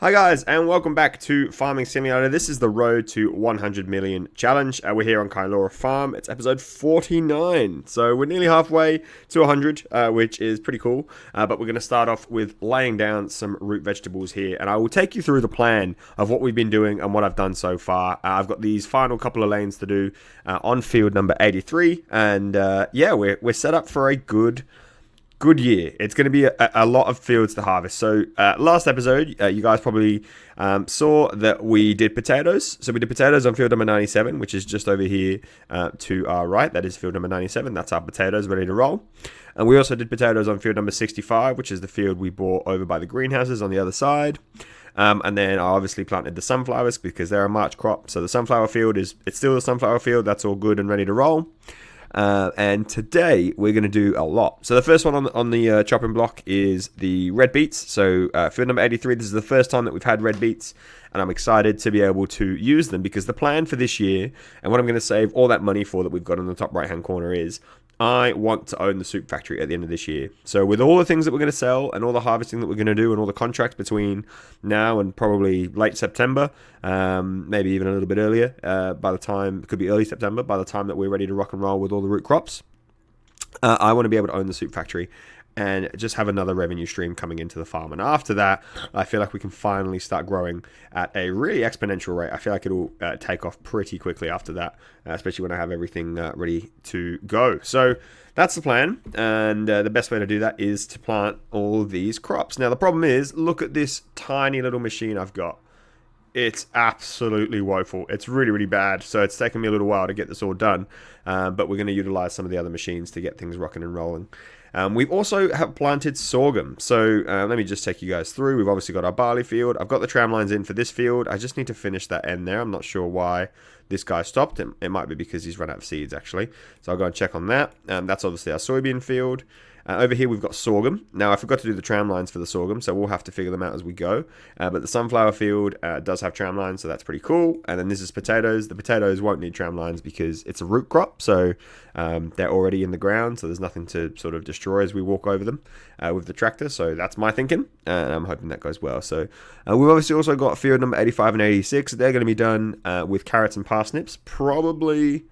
Hi guys, and welcome back to Farming Simulator. This is the Road to 100 Million Challenge. We're here on Kailora Farm. It's episode 49, so we're nearly halfway to 100, which is pretty cool. But we're going to start off with laying down some root vegetables here, and I will take you through the plan of what we've been doing and what I've done so far. I've got these final couple of lanes to do on field number 83, and yeah, we're set up for a good year. It's going to be a lot of fields to harvest. So last episode, you guys probably saw that we did potatoes. So we did potatoes on field number 97, which is just over here to our right. That is field number 97. That's our potatoes ready to roll. And we also did potatoes on field number 65, which is the field we bought over by the greenhouses on the other side. And then I obviously planted the sunflowers because they're a March crop. So the sunflower field it's still the sunflower field. That's all good and ready to roll. And today we're going to do a lot. So the first one on the chopping block is the red beets. So field number 83, this is the first time that we've had red beets, and I'm excited to be able to use them because the plan for this year, and what I'm going to save all that money for that we've got in the top right hand corner, is I want to own the soup factory at the end of this year. So with all the things that we're going to sell and all the harvesting that we're going to do and all the contracts between now and probably late September, maybe even a little bit earlier, by the time, it could be early September, by the time that we're ready to rock and roll with all the root crops, I want to be able to own the soup factory and just have another revenue stream coming into the farm. And after that, I feel like we can finally start growing at a really exponential rate. I feel like it'll take off pretty quickly after that, especially when I have everything ready to go. So that's the plan, and the best way to do that is to plant all these crops. Now, the problem is, look at this tiny little machine I've got. It's absolutely woeful. It's really, really bad. So it's taken me a little while to get this all done, but we're going to utilize some of the other machines to get things rocking and rolling. We've also have planted sorghum. So let me just take you guys through. We've obviously got our barley field. I've got the tram lines in for this field. I just need to finish that end there. I'm not sure why this guy stopped. It might be because he's run out of seeds, actually. So I'll go and check on that. That's obviously our soybean field. Over here we've got sorghum. Now I forgot to do the tram lines for the sorghum, so we'll have to figure them out as we go. But the sunflower field does have tram lines, so that's pretty cool. And then this is potatoes. The potatoes won't need tram lines because it's a root crop, so they're already in the ground, so there's nothing to sort of destroy as we walk over them with the tractor. So that's my thinking, and I'm hoping that goes well. So we've obviously also got field number 85 and 86. They're going to be done with carrots and parsnips probably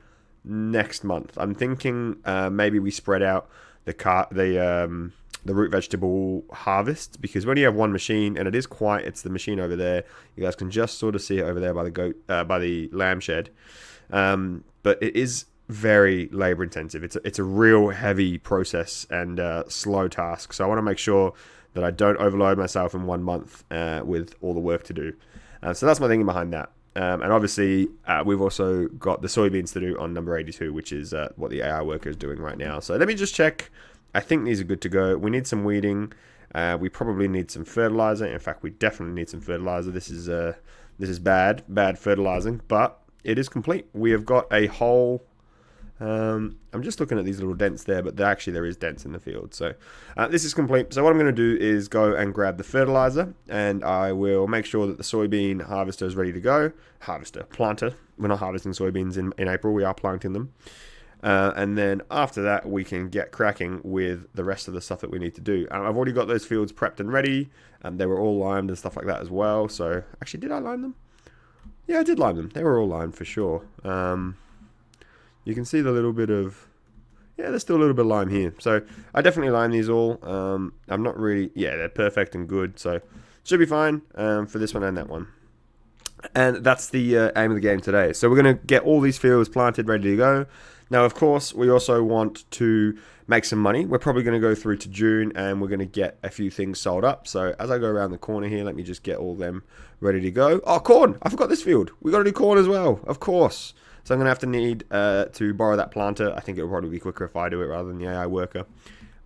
next month. I'm thinking maybe we spread out the root vegetable harvest, because when you have one machine, and it's the machine over there, you guys can just sort of see it over there by the lamb shed, but it is very labor intensive. It's a real heavy process and slow task, so I want to make sure that I don't overload myself in 1 month with all the work to do. So that's my thinking behind that. And obviously, we've also got the soybeans to do on number 82, which is what the AI worker is doing right now. So let me just check. I think these are good to go. We need some weeding. We probably need some fertilizer. In fact, we definitely need some fertilizer. This is bad fertilizing, but it is complete. We have got a whole... I'm just looking at these little dents there, but there is dents in the field. So this is complete. So what I'm going to do is go and grab the fertilizer, and I will make sure that the soybean harvester is ready to go. Planter. We're not harvesting soybeans in April. We are planting them. And then after that, we can get cracking with the rest of the stuff that we need to do. I've already got those fields prepped and ready. They were all limed and stuff like that as well. So actually, did I lime them? Yeah, I did lime them. They were all limed for sure. You can see the little bit of... Yeah, there's still a little bit of lime here. So I definitely lime these all. I'm not really... Yeah, they're perfect and good. So should be fine for this one and that one. And that's the aim of the game today. So we're going to get all these fields planted, ready to go. Now, of course, we also want to make some money. We're probably going to go through to June, and we're going to get a few things sold up. So as I go around the corner here, let me just get all them ready to go. Oh, corn! I forgot this field. We got to do corn as well, of course. So I'm going to have to need to borrow that planter. I think it'll probably be quicker if I do it rather than the AI worker.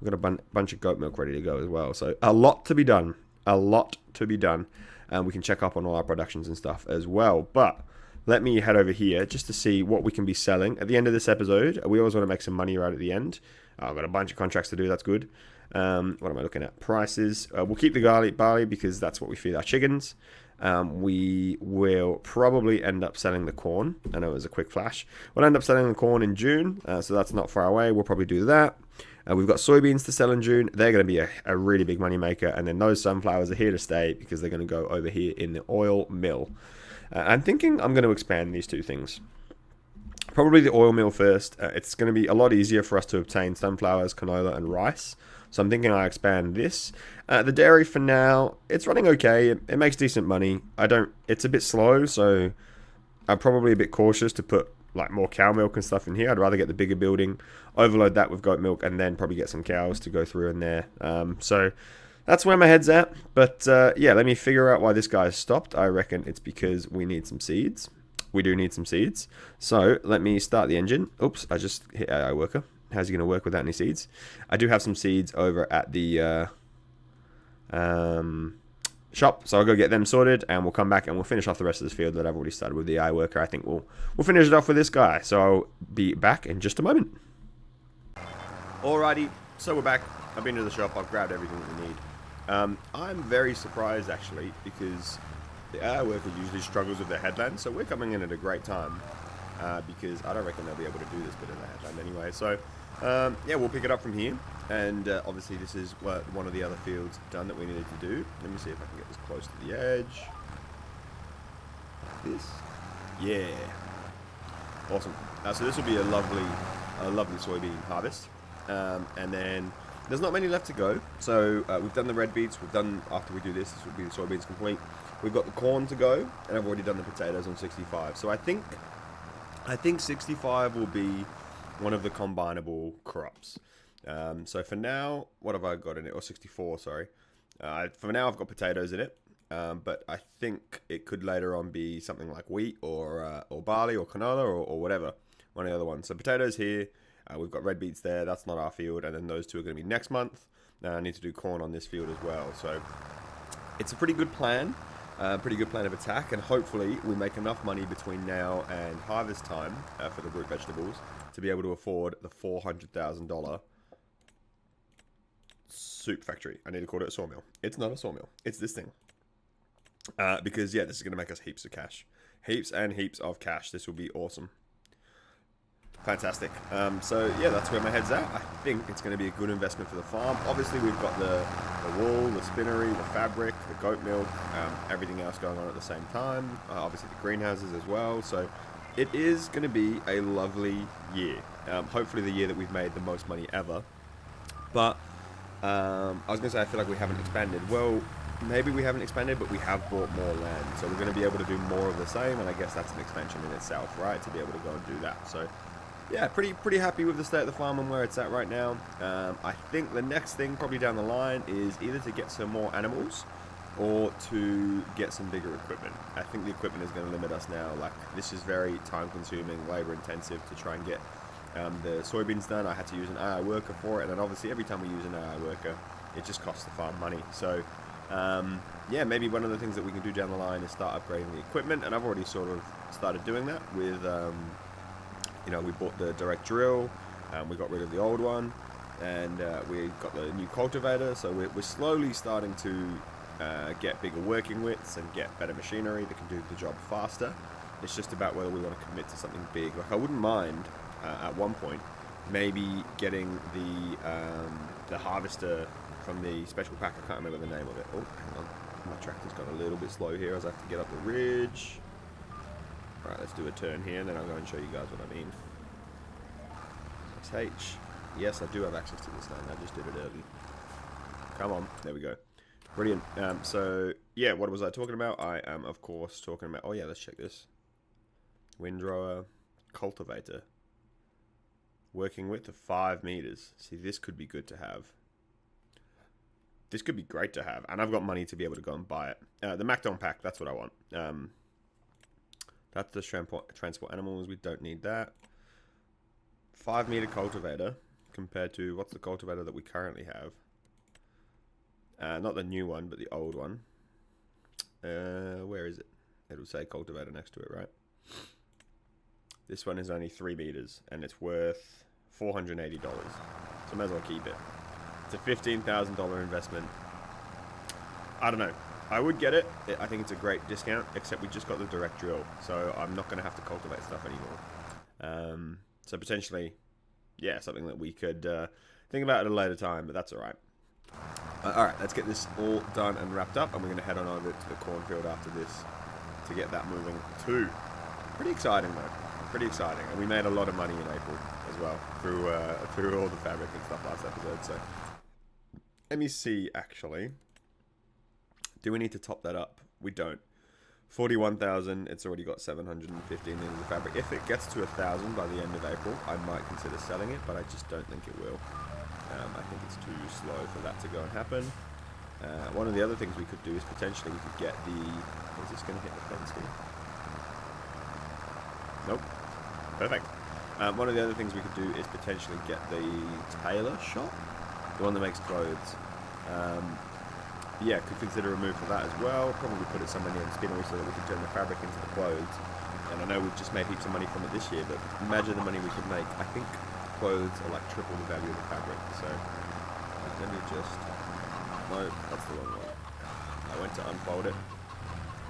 We've got a bunch of goat milk ready to go as well. So a lot to be done. And we can check up on all our productions and stuff as well. But let me head over here just to see what we can be selling. At the end of this episode, we always want to make some money right at the end. I've got a bunch of contracts to do. That's good. What am I looking at? Prices. We'll keep the barley because that's what we feed our chickens. We will probably end up selling the corn. I know it was a quick flash. We'll end up selling the corn in June, so that's not far away. We'll probably do that. We've got soybeans to sell in June. They're going to be a really big money maker. And then those sunflowers are here to stay because they're going to go over here in the oil mill. I'm thinking I'm going to expand these two things. Probably the oil mill first. It's going to be a lot easier for us to obtain sunflowers, canola, and rice. So I'm thinking I expand this. The dairy for now, it's running okay. It makes decent money. It's a bit slow, so I'm probably a bit cautious to put like more cow milk and stuff in here. I'd rather get the bigger building, overload that with goat milk, and then probably get some cows to go through in there. So that's where my head's at. But yeah, let me figure out why this guy's stopped. I reckon it's because we need some seeds. We do need some seeds. So let me start the engine. Oops, I just hit AI worker. How's he going to work without any seeds? I do have some seeds over at the shop, so I'll go get them sorted, and we'll come back and we'll finish off the rest of this field that I've already started with the AI worker. I think we'll finish it off with this guy. So I'll be back in just a moment. Alrighty, so we're back. I've been to the shop. I've grabbed everything that we need. I'm very surprised actually because the AI worker usually struggles with the headland, so we're coming in at a great time because I don't reckon they'll be able to do this bit of the headland anyway. So yeah, we'll pick it up from here. And obviously this is one of the other fields done that we needed to do. Let me see if I can get this close to the edge. This? Yeah. Awesome. So this will be a lovely soybean harvest. And then there's not many left to go. So we've done the red beets. After we do this will be the soybeans complete. We've got the corn to go, and I've already done the potatoes on 65. So I think 65 will be one of the combinable crops. So for now, what have I got in it? Or 64, sorry. For now, I've got potatoes in it. But I think it could later on be something like wheat or barley or canola or whatever. One of the other ones. So potatoes here. We've got red beets there. That's not our field. And then those two are going to be next month. I need to do corn on this field as well. So it's a pretty good plan. Pretty good plan of attack. And hopefully we make enough money between now and harvest time for the root vegetables to be able to afford the $400,000 soup factory. I need to call it a sawmill. It's not a sawmill. It's this thing. Because, yeah, this is going to make us heaps of cash. Heaps and heaps of cash. This will be awesome. Fantastic. So, yeah, that's where my head's at. I think it's going to be a good investment for the farm. Obviously, we've got the wool, the spinnery, the fabric, the goat milk, everything else going on at the same time. Obviously, the greenhouses as well. So, it is going to be a lovely year. Hopefully, the year that we've made the most money ever. But I was going to say, I feel like we haven't expanded. Well, maybe we haven't expanded, but we have bought more land. So we're going to be able to do more of the same, and I guess that's an expansion in itself, right? To be able to go and do that. So, yeah, pretty happy with the state of the farm and where it's at right now. I think the next thing probably down the line is either to get some more animals or to get some bigger equipment. I think the equipment is going to limit us now. Like, this is very time-consuming, labor-intensive to try and get the soybeans done. I had to use an AI worker for it, and then obviously every time we use an AI worker, it just costs the farm money. So, yeah, maybe one of the things that we can do down the line is start upgrading the equipment, and I've already sort of started doing that with, you know, we bought the direct drill, we got rid of the old one, and we got the new cultivator, so we're slowly starting to get bigger working widths and get better machinery that can do the job faster. It's just about whether we want to commit to something big. Like, I wouldn't mind at one point maybe getting the harvester from the special pack. I can't remember the name of it. Oh, hang on, my tractor's gone a little bit slow here as I have to get up the ridge. Alright, let's do a turn here and then I'll go and show you guys what I mean. SH. Yes, I do have access to this land. I just did it early. Come on, there we go. Brilliant. So, yeah, what was I talking about? I am, of course, talking about... Oh, yeah, let's check this. Windrower, cultivator. Working width of 5 meters. See, this could be good to have. This could be great to have. And I've got money to be able to go and buy it. The Macdon pack, that's what I want. That's the transport animals. We don't need that. 5 meter cultivator compared to... What's the cultivator that we currently have? Not the new one, but the old one. Where is it? It'll say cultivator next to it, right? This one is only 3 meters, and it's worth $480. So I might as well keep it. It's a $15,000 investment. I don't know. I would get it. I think it's a great discount, except we just got the direct drill, so I'm not going to have to cultivate stuff anymore. So potentially, yeah, something that we could Think about it at a later time, but that's alright. Alright, let's get this all done and wrapped up, and we're going to head on over to the cornfield after this to get that moving too. Pretty exciting though. Pretty exciting. And we made a lot of money in April as well through all the fabric and stuff last episode. So let me see, actually. Do we need to top that up? We don't. 41,000, it's already got 715 liters of fabric. If it gets to 1,000 by the end of April, I might consider selling it, but I just don't think it will. I think it's too slow for that to go and happen. One of the other things we could do is potentially we could get the... Is this going to hit the fence here? Nope. Perfect. One of the other things we could do is potentially get the tailor shop, the one that makes clothes. Yeah, could consider a move for that as well. Probably put it somewhere near the spinnery so that we can turn the fabric into the clothes. And I know we've just made heaps of money from it this year, but imagine the money we could make. I think clothes are like triple the value of the fabric. So let me just... No, that's the wrong one. I went to unfold it.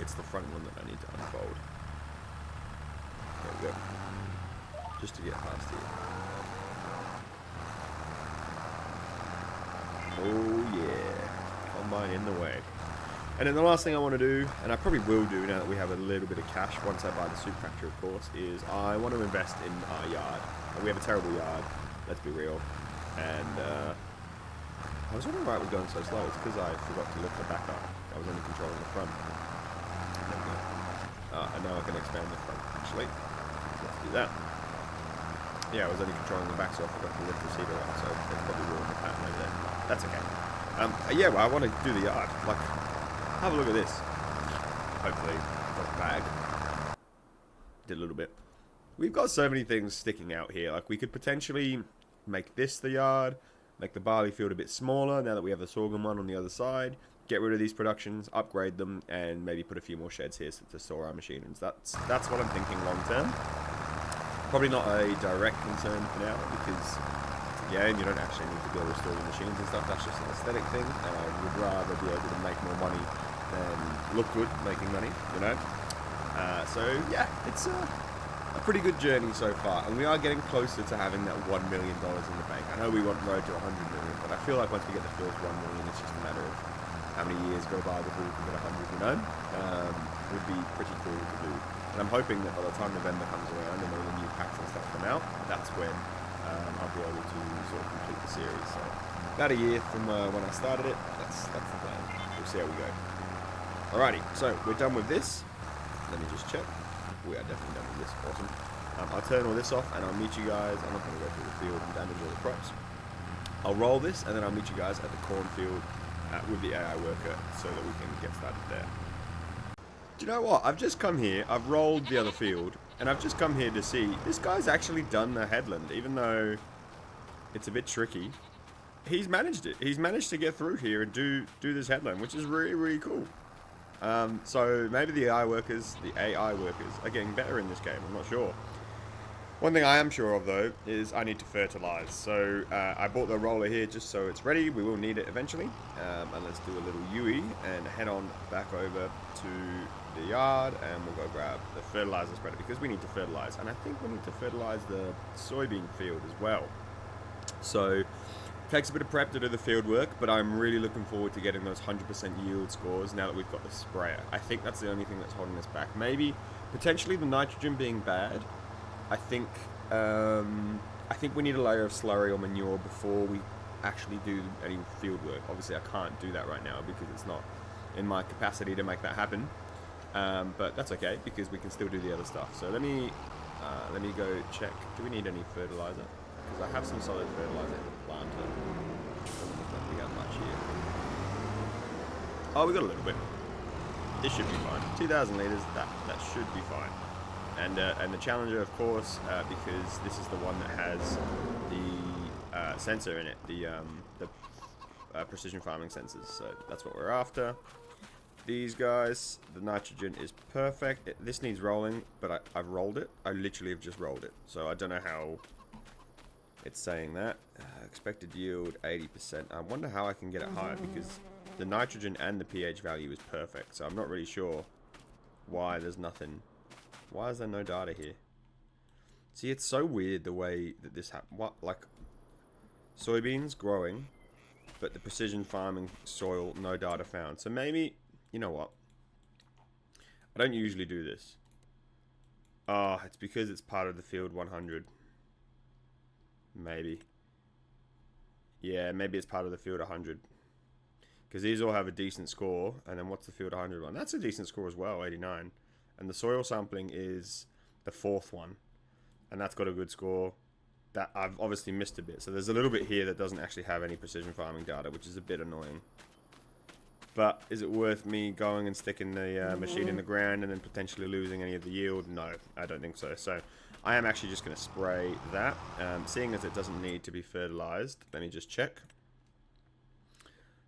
It's the front one that I need to unfold. There we go. Just to get past here. Oh yeah. Combine in the way. And then the last thing I want to do, and I probably will do now that we have a little bit of cash once I buy the soup factory of course, is I want to invest in our yard. We have a terrible yard, let's be real. And I was wondering why it was going so slow. It's because I forgot to lift the back up. I was only controlling the front. There we go. And now I can expand the front actually. Let's do that. Yeah, I was only controlling the back, so I forgot to lift the seater up, so it's probably ruined the pattern over there. That's okay. Yeah, well, I want to do the yard. Like, have a look at this. Hopefully, not bag. Did a little bit. We've got so many things sticking out here. Like, we could potentially make this the yard, make the barley field a bit smaller now that we have the sorghum one on the other side, get rid of these productions, upgrade them, and maybe put a few more sheds here to store our machineries. That's what I'm thinking long term. Probably not a direct concern for now, because again, you don't actually need to be able to store the machines and stuff. That's just an aesthetic thing, and I would rather be able to make more money than look good making money, you know. So yeah, it's a pretty good journey so far, and we are getting closer to having that $1 million in the bank. I know we want road to 100 million, but I feel like once we get the first 1 million, it's just a matter of how many years go by before we can get 100, you know. Would be pretty cool to do. And I'm hoping that by the time November comes around and all the new packs and stuff come out, that's when I'll be able to sort of complete the series. So about a year from when I started it, that's the plan. We'll see how we go. Alrighty, so we're done with this. Let me just check. We are definitely done with this. Awesome. I'll turn all this off and I'll meet you guys. I'm not going to go through the field and damage all the crops. I'll roll this and then I'll meet you guys at the cornfield with the AI worker so that we can get started there. Do you know what? I've just come here, I've rolled the other field, and I've just come here to see, this guy's actually done the headland, even though it's a bit tricky. He's managed it. He's managed to get through here and do this headland, which is really, really cool. So maybe the AI workers are getting better in this game, I'm not sure. One thing I am sure of though, is I need to fertilize. So I bought the roller here just so it's ready, we will need it eventually. And let's do a little UE and head on back over to the yard and we'll go grab the fertilizer spreader because we need to fertilize. And I think we need to fertilize the soybean field as well. So takes a bit of prep to do the field work, but I'm really looking forward to getting those 100% yield scores now that we've got the sprayer. I think that's the only thing that's holding us back. Maybe potentially the nitrogen being bad. I think we need a layer of slurry or manure before we actually do any field work. Obviously I can't do that right now because it's not in my capacity to make that happen. But that's okay because we can still do the other stuff. So let me go check. Do we need any fertilizer? Because I have some solid fertilizer in the planter. Doesn't look like we have much here. Oh, we got a little bit. This should be fine. 2,000 liters. That should be fine. And the Challenger, of course, because this is the one that has the sensor in it, the precision farming sensors. So that's what we're after. These guys, the nitrogen is perfect. This needs rolling, but I've rolled it. I literally have just rolled it. So I don't know how it's saying that. Expected yield 80%. I wonder how I can get it higher because the nitrogen and the pH value is perfect. So I'm not really sure why there's nothing. Why is there no data here? See, it's so weird the way that this happened. What, like, Soybeans growing, but the precision farming soil, no data found. So maybe, you know what? I don't usually do this. Oh, it's because it's part of the field 100. Maybe. Yeah, maybe it's part of the field 100. Because these all have a decent score. And then what's the field 100 one? That's a decent score as well, 89. And the soil sampling is the 4th one. And that's got a good score. That I've obviously missed a bit. So there's a little bit here that doesn't actually have any precision farming data, which is a bit annoying. But is it worth me going and sticking the machine in the ground and then potentially losing any of the yield? No, I don't think so. So I am actually just going to spray that. Seeing as it doesn't need to be fertilized, let me just check.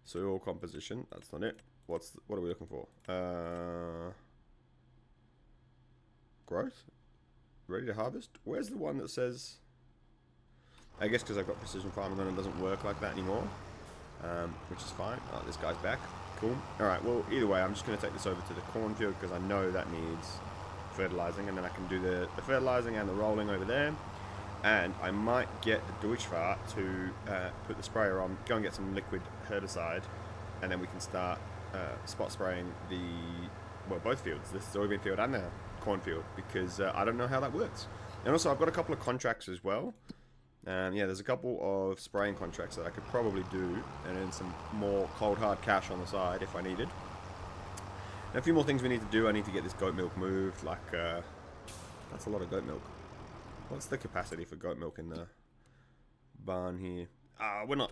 Soil composition, that's not it. What are we looking for? Growth? Ready to harvest? Where's the one that says... I guess because I've got precision farming on, it doesn't work like that anymore. Which is fine. Oh, this guy's back. Cool. Alright, well, either way, I'm just going to take this over to the cornfield because I know that needs fertilizing, and then I can do the fertilizing and the rolling over there. And I might get the Deutschfahrt to put the sprayer on, go and get some liquid herbicide, and then we can start spot spraying both fields, the soybean field and the cornfield, because I don't know how that works. And also, I've got a couple of contracts as well. Yeah, there's a couple of spraying contracts that I could probably do, and then some more cold hard cash on the side if I needed. And a few more things we need to do. I need to get this goat milk moved. Like, that's a lot of goat milk. What's the capacity for goat milk in the barn here? We're not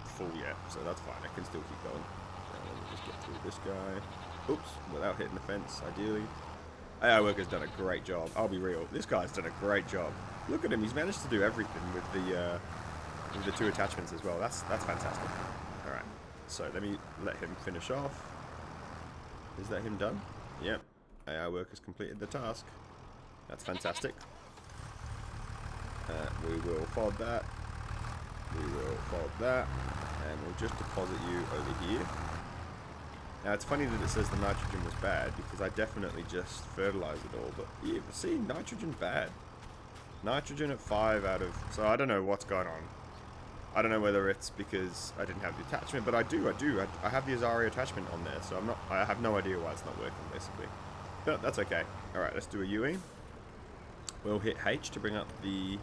full yet, so that's fine. I can still keep going. Let me just get through this guy. Oops, without hitting the fence, ideally. AI worker's done a great job. I'll be real. This guy's done a great job. Look at him. He's managed to do everything with the 2 attachments as well. That's fantastic. All right. So let me let him finish off. Is that him done? Yep. AI worker's completed the task. That's fantastic. We will fold that. We will fold that. And we'll just deposit you over here. Now, it's funny that it says the nitrogen was bad, because I definitely just fertilized it all. But, yeah, see, nitrogen bad. Nitrogen at 5 out of... So, I don't know what's going on. I don't know whether it's because I didn't have the attachment, but I do. I have the Azaria attachment on there, so I have no idea why it's not working, basically. But that's okay. Alright, let's do a UE. We'll hit H to bring up the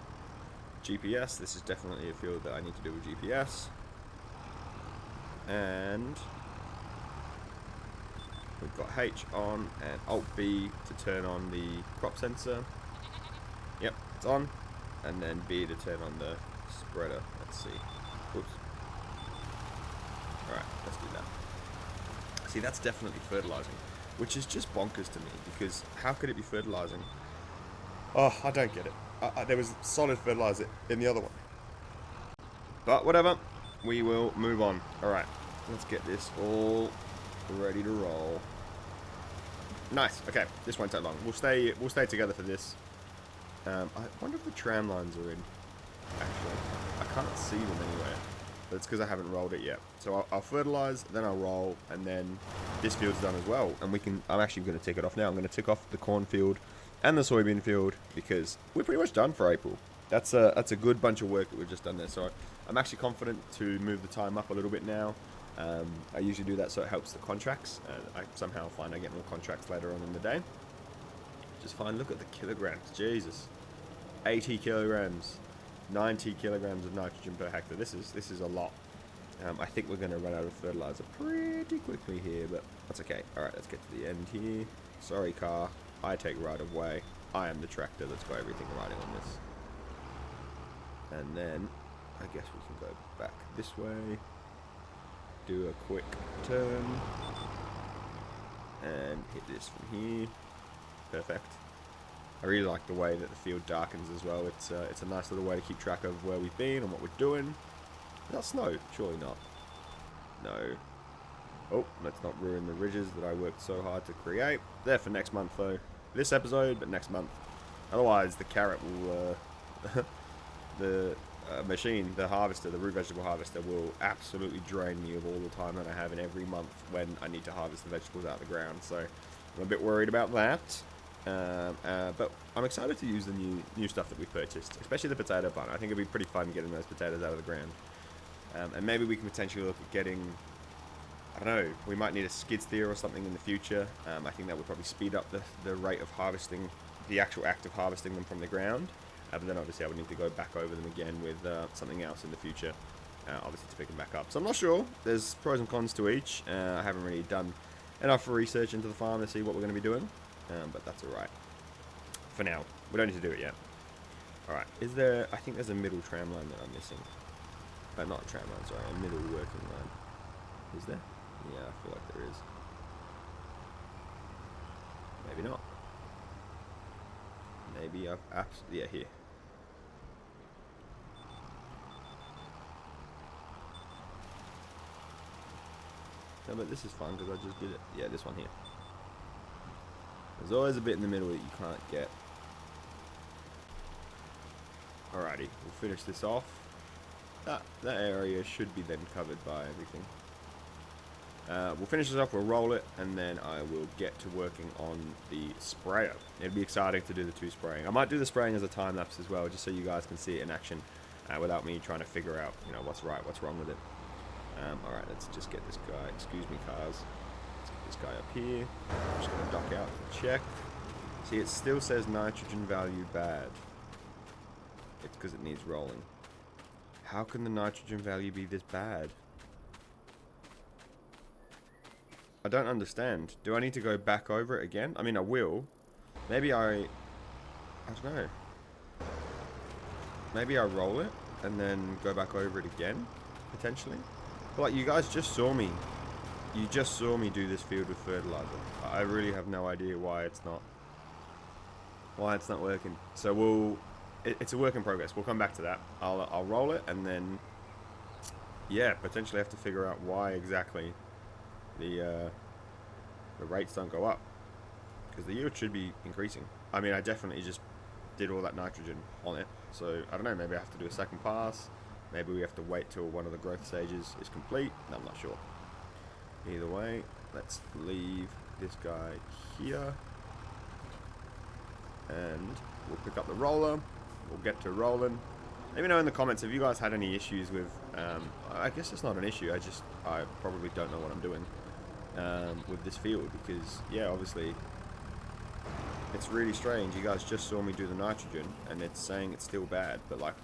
GPS. This is definitely a field that I need to do with GPS. And... we've got H on and Alt B to turn on the crop sensor. Yep, it's on. And then B to turn on the spreader. Let's see. Oops. Alright, let's do that. See, that's definitely fertilizing, which is just bonkers to me, because how could it be fertilizing? Oh, I don't get it. There was solid fertilizer in the other one. But whatever. We will move on. Alright, let's get this all ready to roll. Nice. Okay, this won't take long. We'll stay together for this. I wonder if the tram lines are in. Actually, I can't see them anywhere. But it's because I haven't rolled it yet. So I'll fertilize, then I'll roll, and then this field's done as well. And we can. I'm actually going to tick it off now. I'm going to tick off the cornfield and the soybean field because we're pretty much done for April. That's a good bunch of work that we've just done there. So I'm actually confident to move the time up a little bit now. I usually do that so it helps the contracts. I somehow find I get more contracts later on in the day. Just fine. Look at the kilograms. Jesus. 80 kilograms. 90 kilograms of nitrogen per hectare. This is a lot. I think we're going to run out of fertilizer pretty quickly here, but that's okay. Alright, let's get to the end here. Sorry, car. I take right of way. I am the tractor that's got everything riding on this. And then, I guess we can go back this way. Do a quick turn. And hit this from here. Perfect. I really like the way that the field darkens as well. It's a nice little way to keep track of where we've been and what we're doing. Is that snow? Surely not. No. Oh, let's not ruin the ridges that I worked so hard to create. There for next month though. This episode, but next month. Otherwise, the carrot will... the machine, the harvester, the root vegetable harvester, will absolutely drain me of all the time that I have in every month when I need to harvest the vegetables out of the ground. So, I'm a bit worried about that. But I'm excited to use the new stuff that we purchased, especially the potato plant. I think it'd be pretty fun getting those potatoes out of the ground. And maybe we can potentially look at getting, I don't know, we might need a skid steer or something in the future. I think that would probably speed up the rate of harvesting, the actual act of harvesting them from the ground. But then obviously I would need to go back over them again with something else in the future, obviously to pick them back up. So I'm not sure. There's pros and cons to each. I haven't really done enough research into the farm to see what we're going to be doing. But that's alright. For now. We don't need to do it yet. Alright. Is there... I think there's a middle tram line that I'm missing. Not a tram line, sorry. A middle working line. Is there? Yeah, I feel like there is. Maybe not. Maybe I've... yeah, here. No, but this is fun because I just did it. Yeah, this one here. There's always a bit in the middle that you can't get. Alrighty, we'll finish this off. That area should be then covered by everything. We'll finish this off, we'll roll it, and then I will get to working on the sprayer. It'll be exciting to do the 2 spraying. I might do the spraying as a time lapse as well, just so you guys can see it in action, without me trying to figure out, you know, what's right, what's wrong with it. Alright, let's just get this guy. Excuse me, cars. Let's get this guy up here. I'm just going to dock out and check. See, it still says nitrogen value bad. It's because it needs rolling. How can the nitrogen value be this bad? I don't understand. Do I need to go back over it again? I mean, I will. Maybe I don't know. Maybe I roll it and then go back over it again, potentially. But like, you guys just saw me. You just saw me do this field with fertilizer. I really have no idea why it's not working. So it's a work in progress. We'll come back to that. I'll roll it and then, yeah, potentially have to figure out why exactly the rates don't go up, because the yield should be increasing. I mean, I definitely just did all that nitrogen on it, so I don't know, maybe I have to do a second pass, maybe we have to wait till one of the growth stages is complete. I'm not sure. Either way, let's leave this guy here and we'll pick up the roller. We'll get to rolling. Let me know in the comments if you guys had any issues with, I guess it's not an issue, I probably don't know what I'm doing with this field, because, yeah, obviously, it's really strange. You guys just saw me do the nitrogen, and it's saying it's still bad, but, like,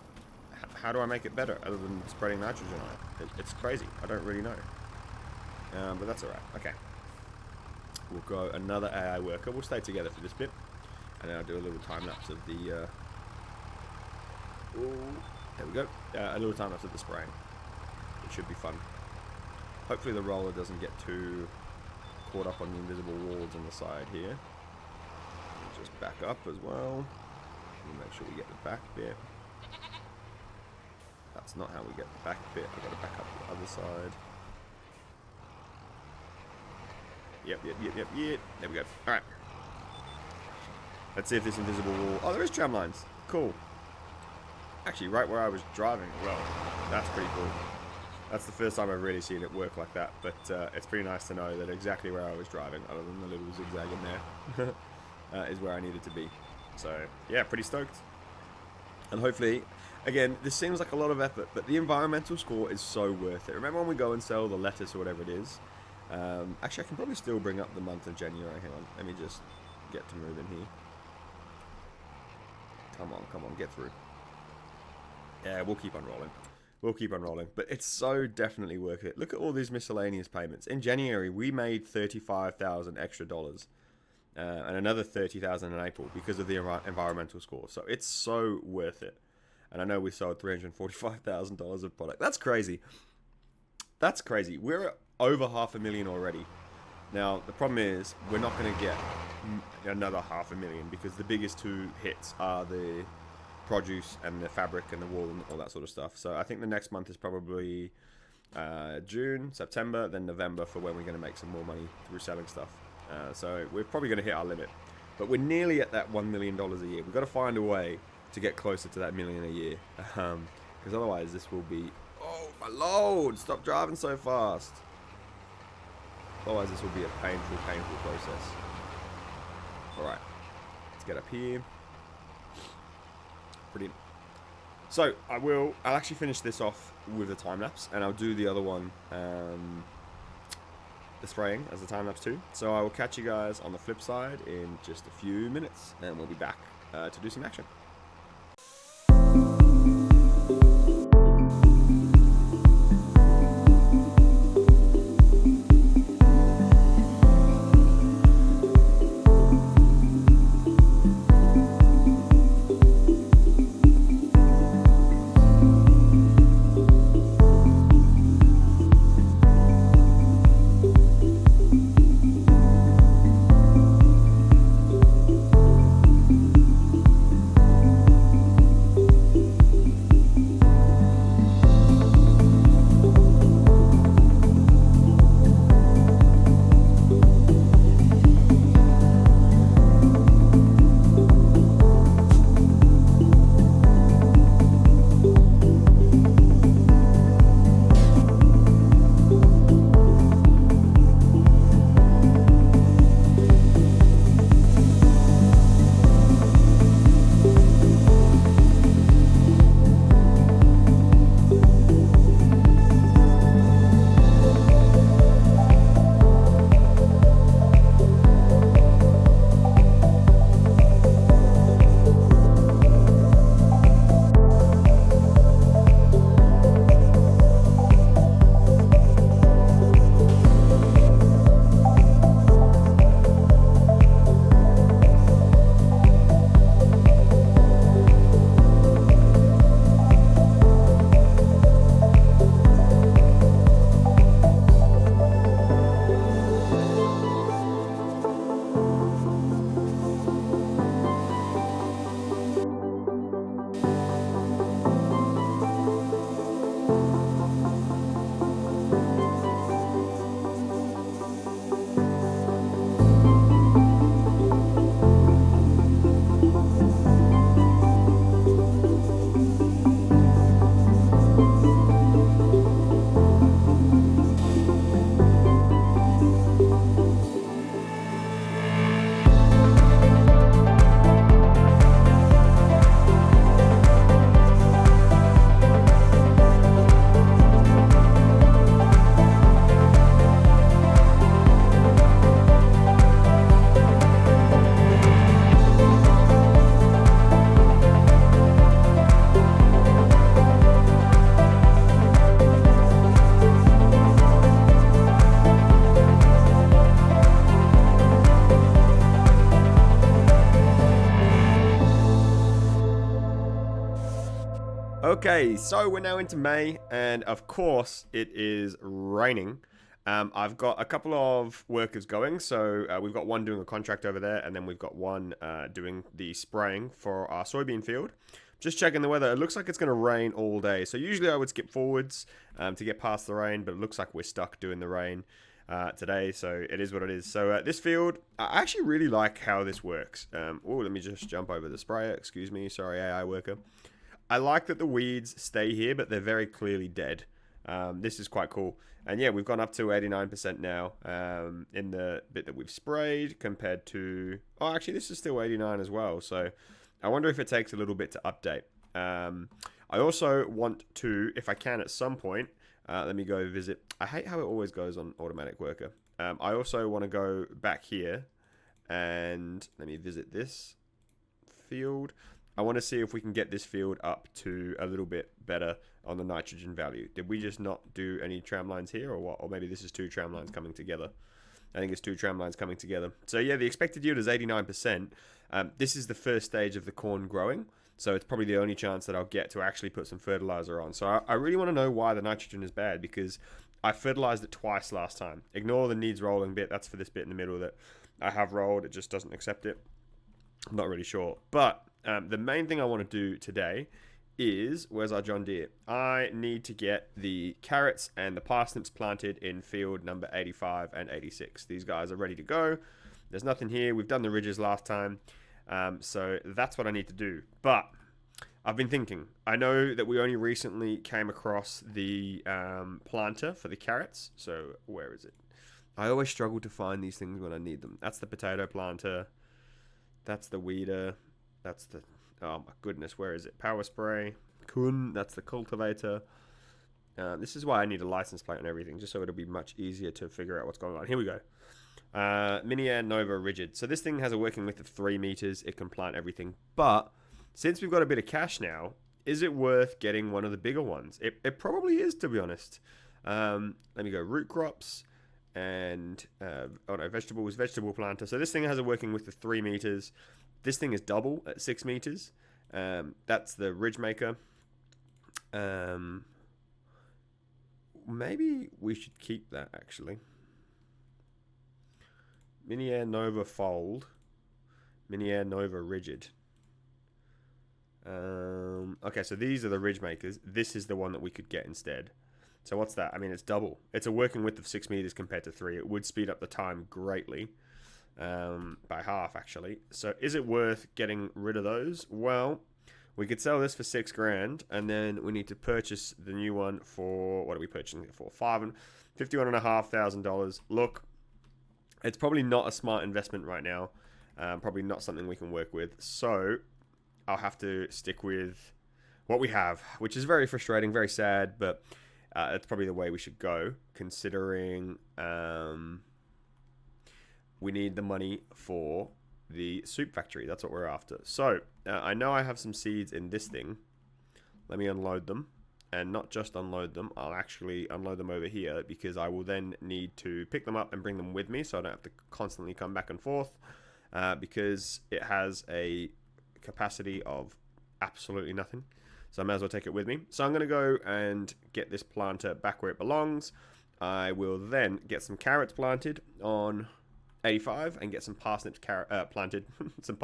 how do I make it better, other than spreading nitrogen on it? It's crazy. I don't really know. But that's alright. Okay. We'll go another AI worker. We'll stay together for this bit, and then I'll do a little time-lapse of the, there we go. A little time lapse of the spraying. It should be fun. Hopefully the roller doesn't get too caught up on the invisible walls on the side here. We'll just back up as well. We'll make sure we get the back bit. That's not how we get the back bit. I've got to back up the other side. Yep. There we go. Alright. Let's see if this invisible wall... Oh, there is tram lines. Cool. Actually, right where I was driving. Well, that's pretty cool. That's the first time I've really seen it work like that. But it's pretty nice to know that exactly where I was driving, other than the little zigzag in there, is where I needed to be. So, yeah, pretty stoked. And hopefully, again, this seems like a lot of effort, but the environmental score is so worth it. Remember when we go and sell the lettuce or whatever it is? Actually, I can probably still bring up the month of January. Hang on. Let me just get to moving here. Come on, get through. Yeah, we'll keep on rolling. We'll keep on rolling. But it's so definitely worth it. Look at all these miscellaneous payments. In January, we made $35,000 extra dollars. And another $30,000 in April because of the environmental score. So it's so worth it. And I know we sold $345,000 of product. That's crazy. That's crazy. We're at over $500,000 already. Now, the problem is, we're not going to get another $500,000 because the biggest 2 hits are the produce and the fabric and the wool and all that sort of stuff. So I think the next month is probably June, September, then November for when we're going to make some more money through selling stuff. So we're probably going to hit our limit. But we're nearly at that $1 million a year. We've got to find a way to get closer to that million a year. Because otherwise this will be... Oh, my lord! Stop driving so fast! Otherwise this will be a painful process. Alright. Let's get up here. Brilliant. So I'll actually finish this off with the time lapse, and I'll do the other one, the spraying, as the time lapse too. So I will catch you guys on the flip side in just a few minutes, and we'll be back to do some action. Okay, so we're now into May, and of course it is raining. I've got a couple of workers going, so we've got one doing a contract over there, and then we've got one doing the spraying for our soybean field. Just checking the weather. It looks like it's going to rain all day, so usually I would skip forwards to get past the rain, but it looks like we're stuck doing the rain today, so it is what it is. So this field, I actually really like how this works. Oh, let me just jump over the sprayer. Excuse me, sorry, AI worker. I like that the weeds stay here, but they're very clearly dead. This is quite cool. And yeah, we've gone up to 89% now in the bit that we've sprayed compared to... Oh, actually, this is still 89 as well. So I wonder if it takes a little bit to update. I also want to, if I can at some point, let me go visit... I hate how it always goes on automatic worker. I also want to go back here and let me visit this field. I want to see if we can get this field up to a little bit better on the nitrogen value. Did we just not do any tram lines here or what? Or maybe this is two tram lines coming together. I think it's two tram lines coming together. So yeah, the expected yield is 89%. This is the first stage of the corn growing. So it's probably the only chance that I'll get to actually put some fertilizer on. So I really want to know why the nitrogen is bad, because I fertilized it twice last time. Ignore the needs rolling bit. That's for this bit in the middle that I have rolled. It just doesn't accept it. I'm not really sure. But the main thing I want to do today is, where's our John Deere? I need to get the carrots and the parsnips planted in field number 85 and 86. These guys are ready to go. There's nothing here. We've done the ridges last time. So that's what I need to do. But I've been thinking, I know that we only recently came across the planter for the carrots. So where is it? I always struggle to find these things when I need them. That's the potato planter. That's the weeder. That's the... Oh my goodness, where is it? Power spray. Kun. That's the cultivator. This is why I need a license plate and everything, just so it'll be much easier to figure out what's going on. Here we go. Mini Air Nova Rigid. So this thing has a working width of 3 meters. It can plant everything. But since we've got a bit of cash now, is it worth getting one of the bigger ones? It probably is, to be honest. Let me go root crops and vegetables, vegetable planter. So this thing has a working width of 3 meters. This thing is double at 6 meters. That's the Ridge Maker. Maybe we should keep that, actually. Mini Air Nova Fold. Mini Air Nova Rigid. Okay, so these are the Ridge Makers. This is the one that we could get instead. So what's that? I mean, it's double. It's a working width of 6 meters compared to 3. It would speed up the time greatly. By half, actually. So is it worth getting rid of those? Well, we could sell this for $6,000, and then we need to purchase the new one for, what are we purchasing it for? $51,500. Look, it's probably not a smart investment right now. Probably not something we can work with. So I'll have to stick with what we have, which is very frustrating, very sad, but it's probably the way we should go, considering we need the money for the soup factory. That's what we're after. So I know I have some seeds in this thing. Let me unload them, and not just unload them, I'll actually unload them over here, because I will then need to pick them up and bring them with me, so I don't have to constantly come back and forth, because it has a capacity of absolutely nothing. So I may as well take it with me. So I'm going to go and get this planter back where it belongs. I will then get some carrots planted on 85 and get some parsnips planted. Some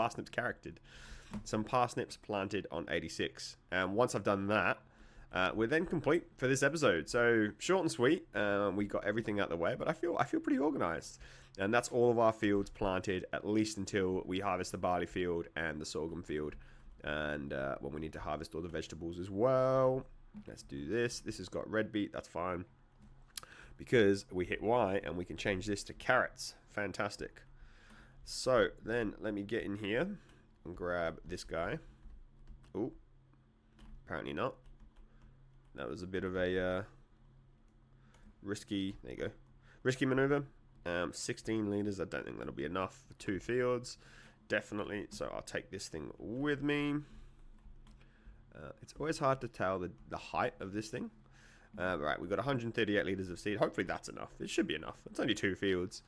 parsnips planted on 86. And once I've done that, we're then complete for this episode. So short and sweet. We got everything out of the way, but I feel pretty organized. And that's all of our fields planted, at least until we harvest the barley field and the sorghum field. And when we need to harvest all the vegetables as well. Let's do this. This has got red beet. That's fine, because we hit Y and we can change this to carrots. Fantastic. So then let me get in here and grab this guy. Oh, apparently not. That was a bit of a risky, there you go, risky maneuver. 16 liters, I don't think that'll be enough for 2 fields. Definitely, so I'll take this thing with me. It's always hard to tell the height of this thing. Right, we've got 138 liters of seed. Hopefully that's enough. It should be enough. It's only 2 fields.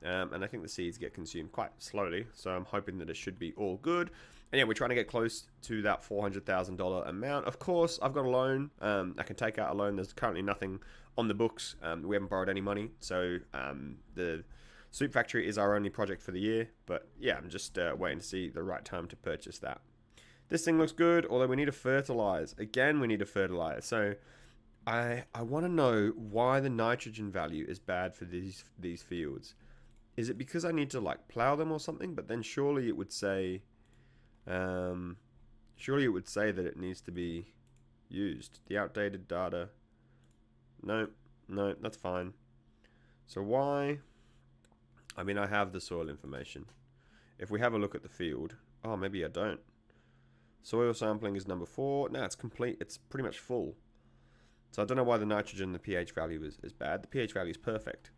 And I think the seeds get consumed quite slowly, so I'm hoping that it should be all good. And yeah, we're trying to get close to that $400,000 amount. Of course, I've got a loan. I can take out a loan. There's currently nothing on the books. We haven't borrowed any money, so the soup factory is our only project for the year. But yeah, I'm just waiting to see the right time to purchase that. This thing looks good, although we need to fertilize. Again, we need to fertilize. So I want to know why the nitrogen value is bad for these fields. Is it because I need to like plow them or something? But then surely it would say, that it needs to be used. The outdated data. No, that's fine. So why? I mean, I have the soil information. If we have a look at the field, oh, maybe I don't. Soil sampling is number 4. No, it's complete. It's pretty much full. So I don't know why the nitrogen, the pH value is bad. The pH value is perfect.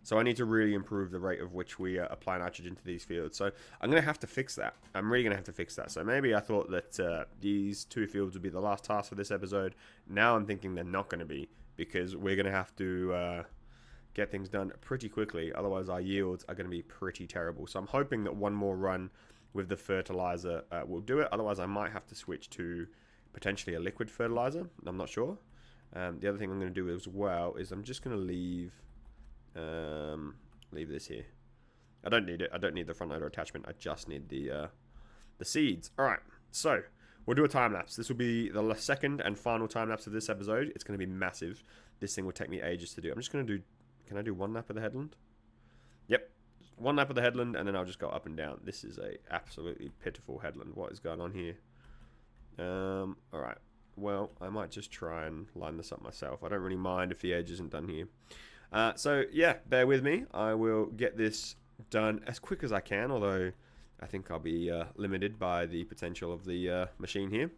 So I need to really improve the rate of which we apply nitrogen to these fields. So I'm going to have to fix that. I'm really going to have to fix that. So maybe I thought that these 2 fields would be the last task for this episode. Now I'm thinking they're not going to be, because we're going to have to get things done pretty quickly. Otherwise our yields are going to be pretty terrible. So I'm hoping that one more run with the fertilizer will do it. Otherwise I might have to switch to potentially a liquid fertilizer. I'm not sure. The other thing I'm going to do as well is I'm just going to leave this here. I don't need it. I don't need the front loader attachment. I just need the seeds. All right, so we'll do a time lapse. This will be the second and final time lapse of this episode. It's going to be massive. This thing will take me ages to do. I'm just going to do. Can I do one lap of the headland? Yep, one lap of the headland, and then I'll just go up and down. This is a absolutely pitiful headland. What is going on here? All right. Well, I might just try and line this up myself. I don't really mind if the edge isn't done here. So yeah, bear with me. I will get this done as quick as I can, although I think I'll be limited by the potential of the machine here.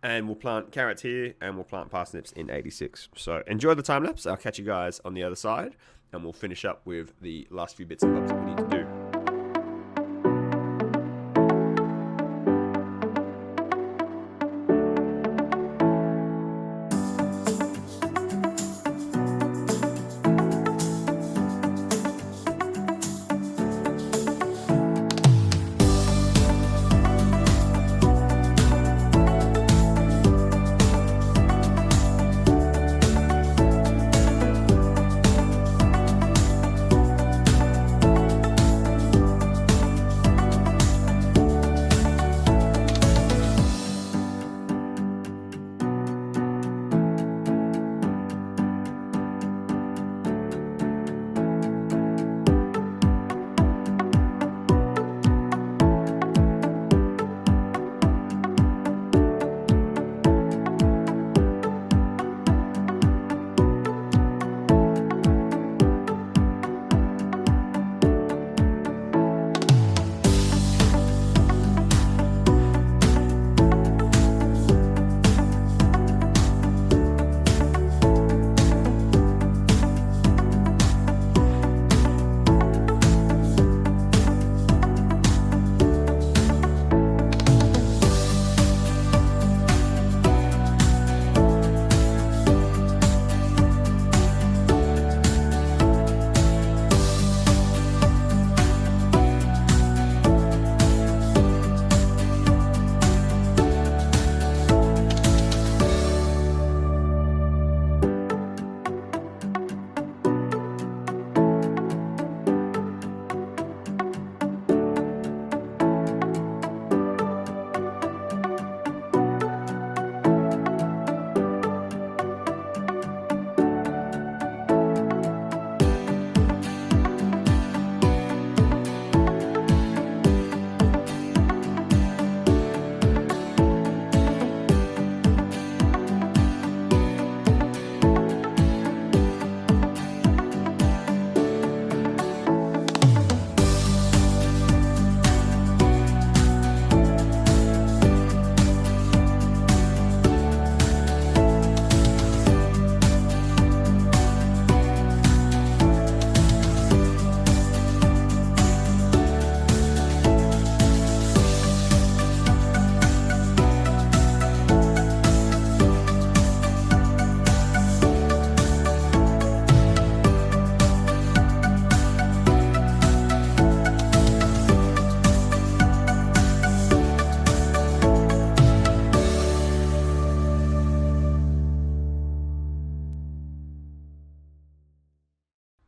And we'll plant carrots here, and we'll plant parsnips in 86. So enjoy the time lapse. I'll catch you guys on the other side, and we'll finish up with the last few bits and bobs that we need to do.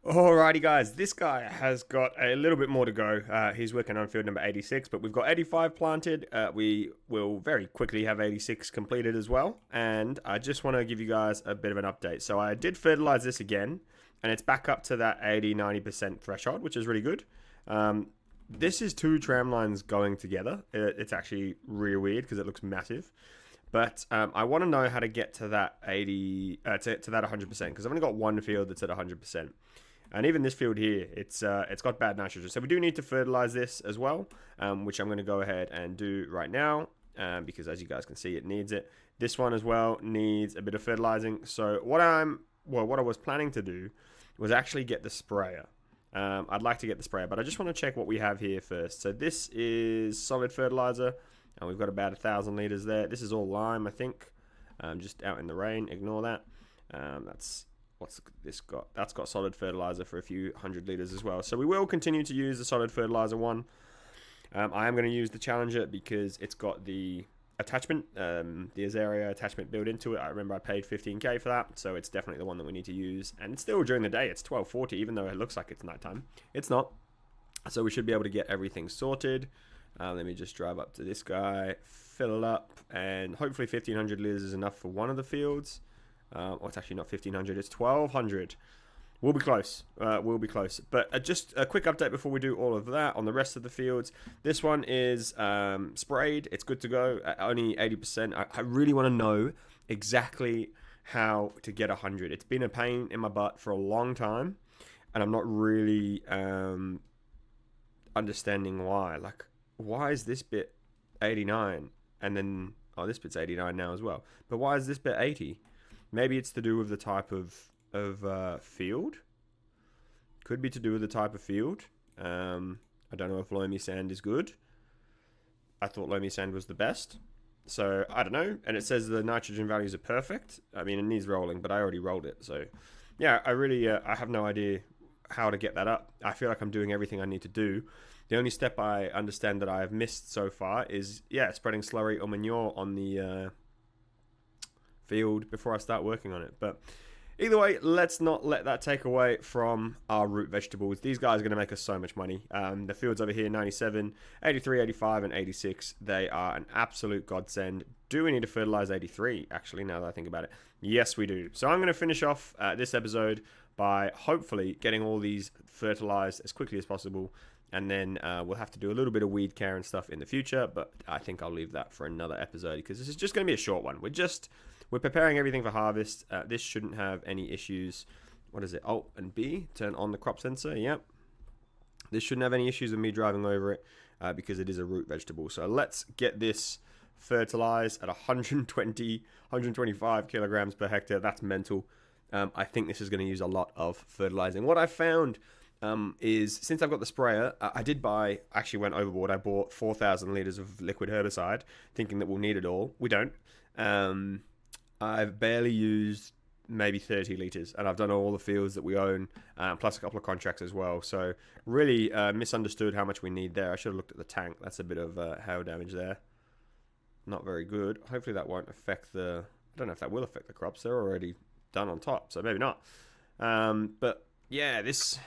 Alrighty guys, this guy has got a little bit more to go. He's working on field number 86, but we've got 85 planted. We will very quickly have 86 completed as well. And I just want to give you guys a bit of an update. So I did fertilize this again, and it's back up to that 80-90% threshold, which is really good. This is 2 tram lines going together. It's actually really weird because it looks massive. But I want to know how to get to that 80, to that 100%, because I've only got one field that's at 100%. And even this field here, it's got bad nitrogen. So we do need to fertilize this as well, which I'm going to go ahead and do right now, because as you guys can see, it needs it. This one as well needs a bit of fertilizing. So what I was planning to do was actually get the sprayer. I'd like to get the sprayer, but I just want to check what we have here first. So this is solid fertilizer, and we've got about 1,000 liters there. This is all lime, I think, just out in the rain. Ignore that. What's this got? That's got solid fertilizer for a few hundred liters as well. So we will continue to use the solid fertilizer one. I am going to use the Challenger because it's got the attachment, the Azaria attachment built into it. I remember I paid 15k for that, so it's definitely the one that we need to use. And it's still during the day. It's 12:40, even though it looks like it's nighttime. It's not. So we should be able to get everything sorted. Let me just drive up to this guy, fill it up, and hopefully 1,500 liters is enough for one of the fields. It's actually not 1,500, it's 1,200. We'll be close. We'll be close. But just a quick update before we do all of that on the rest of the fields. This one is sprayed. It's good to go at only 80%. I really want to know exactly how to get 100. It's been a pain in my butt for a long time, and I'm not really understanding why. Like, why is this bit 89 and then this bit's 89 now as well? But why is this bit 80? Maybe it's to do with the type of field. Could be to do with the type of field. I don't know if loamy sand is good. I thought loamy sand was the best. So, I don't know. And it says the nitrogen values are perfect. I mean, it needs rolling, but I already rolled it. So, yeah, I really, I have no idea how to get that up. I feel like I'm doing everything I need to do. The only step I understand that I have missed so far is, spreading slurry or manure on the field before I start working on it. But either way, let's not let that take away from our root vegetables. These guys are going to make us so much money. The fields over here, 97, 83, 85, and 86, they are an absolute godsend. Do we need to fertilize 83, actually, now that I think about it? Yes, we do. So I'm going to finish off this episode by hopefully getting all these fertilized as quickly as possible. And then we'll have to do a little bit of weed care and stuff in the future, but I think I'll leave that for another episode because this is just going to be a short one. We're preparing everything for harvest. This shouldn't have any issues. What is it? Alt and B, turn on the crop sensor. Yep. This shouldn't have any issues with me driving over it because it is a root vegetable. So let's get this fertilized at 120, 125 kilograms per hectare. That's mental. I think this is going to use a lot of fertilizing. What I found is since I've got the sprayer, actually went overboard. I bought 4,000 liters of liquid herbicide thinking that we'll need it all. We don't. I've barely used maybe 30 liters, and I've done all the fields that we own, plus a couple of contracts as well. So really misunderstood how much we need there. I should have looked at the tank. That's a bit of hail damage there. Not very good. Hopefully that won't affect I don't know if that will affect the crops. They're already done on top, so maybe not. But yeah, this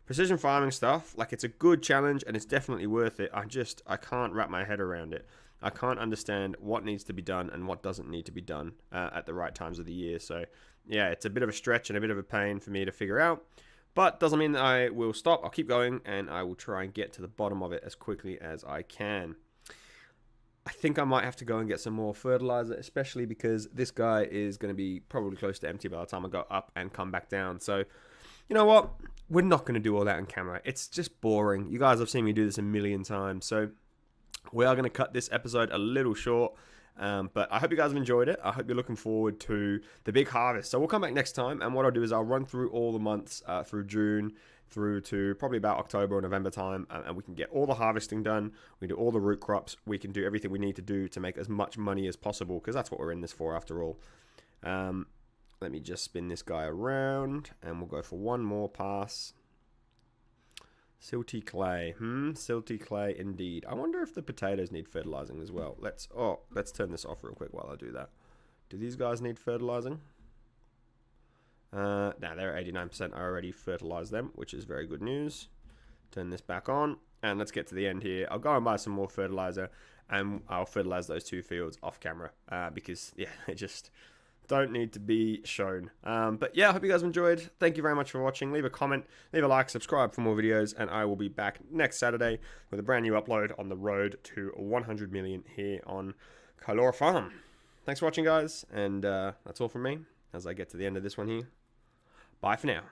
precision farming stuff, like, it's a good challenge and it's definitely worth it. I can't wrap my head around it. I can't understand what needs to be done and what doesn't need to be done at the right times of the year. So yeah, it's a bit of a stretch and a bit of a pain for me to figure out, but doesn't mean that I will stop. I'll keep going and I will try and get to the bottom of it as quickly as I can. I think I might have to go and get some more fertilizer, especially because this guy is going to be probably close to empty by the time I go up and come back down. So, you know what? We're not going to do all that on camera. It's just boring. You guys have seen me do this a million times. So we are going to cut this episode a little short. But I hope you guys have enjoyed it. I hope you're looking forward to the big harvest. So we'll come back next time, and what I'll do is I'll run through all the months through June through to probably about October or November time, and we can get all the harvesting done. We can do all the root crops. We can do everything we need to do to make as much money as possible, because that's what we're in this for after all. Let me just spin this guy around, and we'll go for one more pass. Silty clay. Silty clay indeed. I wonder if the potatoes need fertilizing as well. Let's turn this off real quick while I do that. Do these guys need fertilizing? No, they're at 89%. I already fertilized them, which is very good news. Turn this back on, and let's get to the end here. I'll go and buy some more fertilizer, and I'll fertilize those two fields off camera because, yeah, it just don't need to be shown. But yeah, I hope you guys enjoyed. Thank you very much for watching. Leave a comment, leave a like, subscribe for more videos, and I will be back next Saturday with a brand new upload on the road to 100 million here on Kailora Farm. Thanks for watching, guys, and that's all from me as I get to the end of this one here. Bye for now.